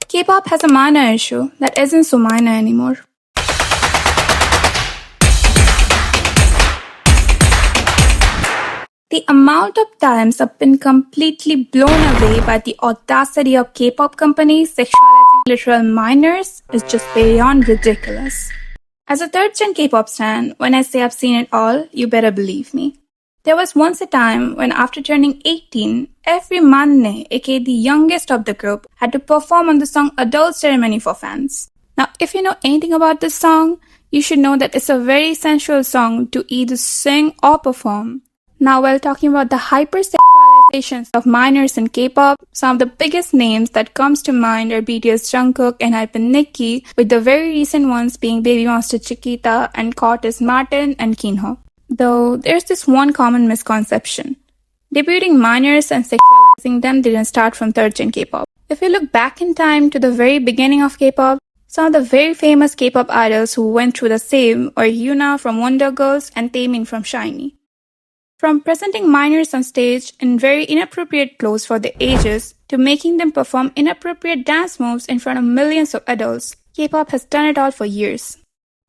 K-pop has a minor issue that isn't so minor anymore. The amount of times I've been completely blown away by the audacity of K-pop companies sexualizing literal minors is just beyond ridiculous. As a third-gen K-pop stan, when I say I've seen it all, you better believe me. There was once a time when after turning 18, every manne, aka the youngest of the group, had to perform on the song Adult Ceremony for fans. Now, if you know anything about this song, you should know that it's a very sensual song to either sing or perform. Now, while talking about the hypersexualizations of minors in K-pop, some of the biggest names that comes to mind are BTS Jungkook and Hypen Nicki, with the very recent ones being Baby Monster Chiquita and Curtis Martin and Kinho. Though, there's this one common misconception. Debuting minors and sexualizing them didn't start from third-gen K-pop. If you look back in time to the very beginning of K-pop, some of the very famous K-pop idols who went through the same are Hyuna from Wonder Girls and Taemin from SHINee. From presenting minors on stage in very inappropriate clothes for their ages to making them perform inappropriate dance moves in front of millions of adults, K-pop has done it all for years.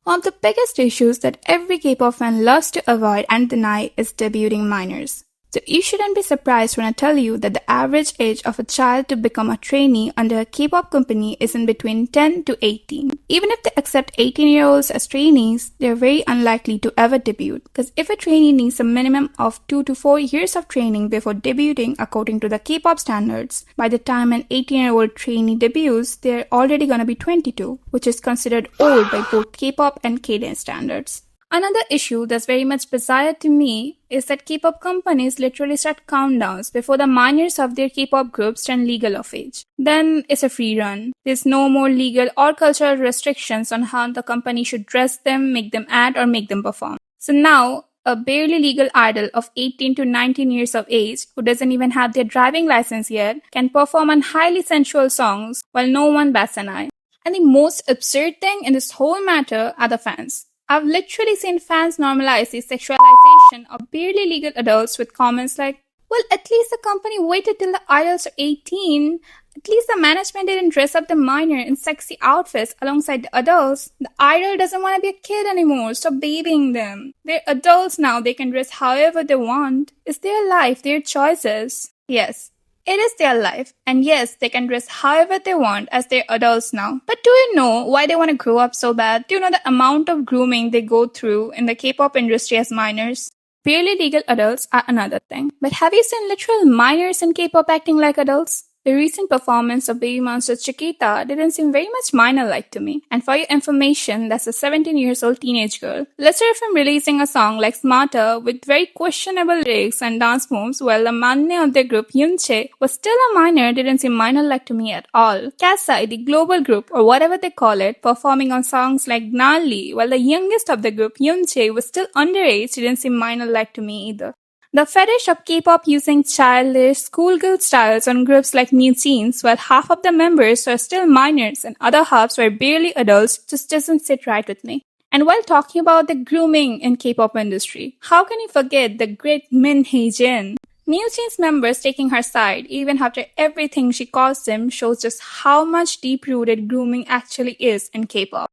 One of the biggest issues that every K-pop fan loves to avoid and deny is debuting minors. So you shouldn't be surprised when I tell you that the average age of a child to become a trainee under a K-pop company is in between 10 to 18. Even if they accept 18-year-olds as trainees, they're very unlikely to ever debut. Because if a trainee needs a minimum of 2 to 4 years of training before debuting according to the K-pop standards, by the time an 18-year-old trainee debuts, they're already gonna be 22, which is considered old by both K-pop and K-dance standards. Another issue that's very much bizarre to me is that K-pop companies literally start countdowns before the minors of their K-pop groups turn legal of age. Then it's a free run. There's no more legal or cultural restrictions on how the company should dress them, make them act, or make them perform. So now, a barely legal idol of 18 to 19 years of age, who doesn't even have their driving license yet, can perform on highly sensual songs while no one bats an eye. And the most absurd thing in this whole matter are the fans. I've literally seen fans normalize the sexualization of barely legal adults with comments like, well, at least the company waited till the idols are 18. At least the management didn't dress up the minor in sexy outfits alongside the adults. The idol doesn't want to be a kid anymore. Stop babying them. They're adults now. They can dress however they want. It's their life, their choices. Yes. It is their life, and yes, they can dress however they want as they're adults now. But do you know why they want to grow up so bad? Do you know the amount of grooming they go through in the K-pop industry as minors? Barely legal adults are another thing. But have you seen literal minors in K-pop acting like adults? The recent performance of Baby Monster Chiquita didn't seem very much minor-like to me. And for your information, that's a 17-year-old teenage girl. Let's hear from releasing a song like Smarter with very questionable lyrics and dance moves, while the manne of their group, Yoonchae, was still a minor, didn't seem minor-like to me at all. Kasai, the global group, or whatever they call it, performing on songs like Gnarly, while the youngest of the group, Yoonchae, was still underage, didn't seem minor-like to me either. The fetish of K-pop using childish, schoolgirl styles on groups like New Jeans, while half of the members are still minors and other halves were barely adults, just doesn't sit right with me. And while talking about the grooming in K-pop industry, how can you forget the great Min Hee-jin? New Jeans members taking her side, even after everything she caused them, shows just how much deep-rooted grooming actually is in K-pop.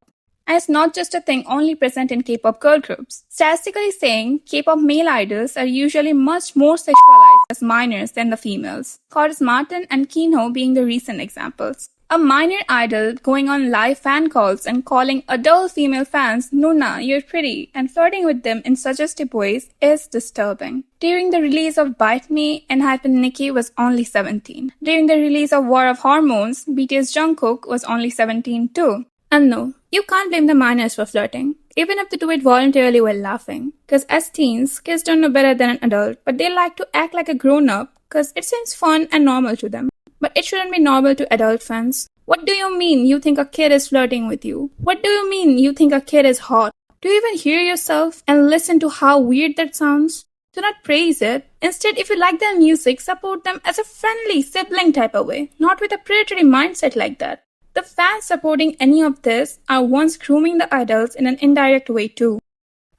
And it's not just a thing only present in K-pop girl groups. Statistically saying, K-pop male idols are usually much more sexualized as minors than the females. Curtis Martin and Kinho being the recent examples. A minor idol going on live fan calls and calling adult female fans, Nuna, you're pretty, and flirting with them in suggestive ways is disturbing. During the release of Bite Me, Hypen Nicki was only 17. During the release of War of Hormones, BTS Jungkook was only 17 too. And no, you can't blame the minors for flirting, even if they do it voluntarily while laughing. Because as teens, kids don't know better than an adult, but they like to act like a grown-up because it seems fun and normal to them. But it shouldn't be normal to adult fans. What do you mean you think a kid is flirting with you? What do you mean you think a kid is hot? Do you even hear yourself and listen to how weird that sounds? Do not praise it. Instead, if you like their music, support them as a friendly sibling type of way, not with a predatory mindset like that. The fans supporting any of this are ones grooming the idols in an indirect way too.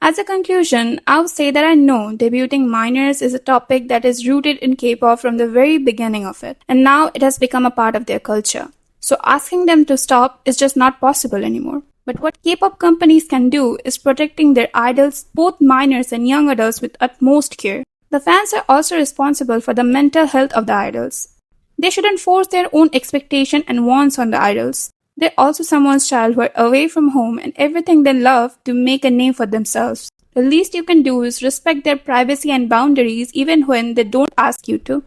As a conclusion, I would say that I know debuting minors is a topic that is rooted in K-pop from the very beginning of it, and now it has become a part of their culture. So asking them to stop is just not possible anymore. But what K-pop companies can do is protecting their idols, both minors and young adults, with utmost care. The fans are also responsible for the mental health of the idols. They shouldn't force their own expectation and wants on the idols. They're also someone's child who are away from home and everything they love to make a name for themselves. The least you can do is respect their privacy and boundaries even when they don't ask you to.